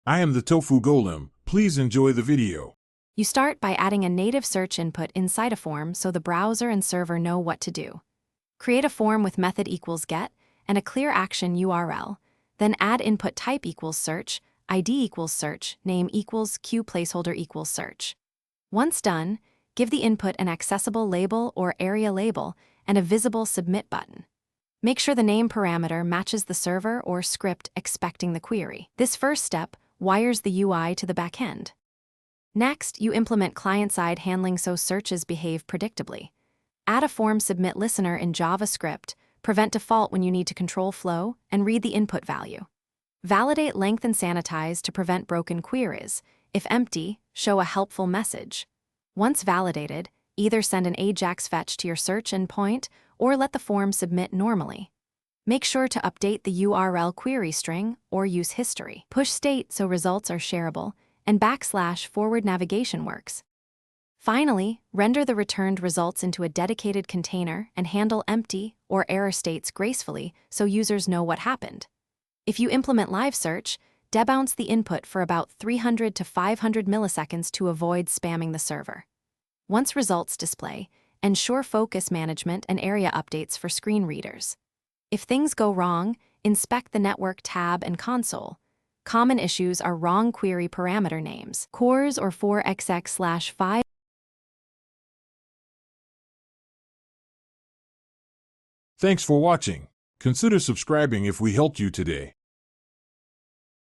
I am the Tofu Golem. Please enjoy the video. You start by adding a native search input inside a form so the browser and server know what to do. Create a form with method equals get and a clear action URL, then add input type equals search, ID equals search, name equals queue placeholder equals search. Once done, give the input an accessible label or area label and a visible submit button. Make sure the name parameter matches the server or script expecting the query. This first step wires the UI to the backend. Next, you implement client-side handling so searches behave predictably. Add a form submit listener in JavaScript, prevent default when you need to control flow, and read the input value. Validate length and sanitize to prevent broken queries. If empty, show a helpful message. Once validated, either send an AJAX fetch to your search endpoint or let the form submit normally. Make sure to update the URL query string or use history. Push state so results are shareable, and / forward navigation works. Finally, render the returned results into a dedicated container and handle empty or error states gracefully so users know what happened. If you implement live search, debounce the input for about 300 to 500 milliseconds to avoid spamming the server. Once results display, ensure focus management and area updates for screen readers. If things go wrong, inspect the network tab and console. Common issues are wrong query parameter names, CORS or 4xx/5. Thanks for watching. Consider subscribing if we helped you today.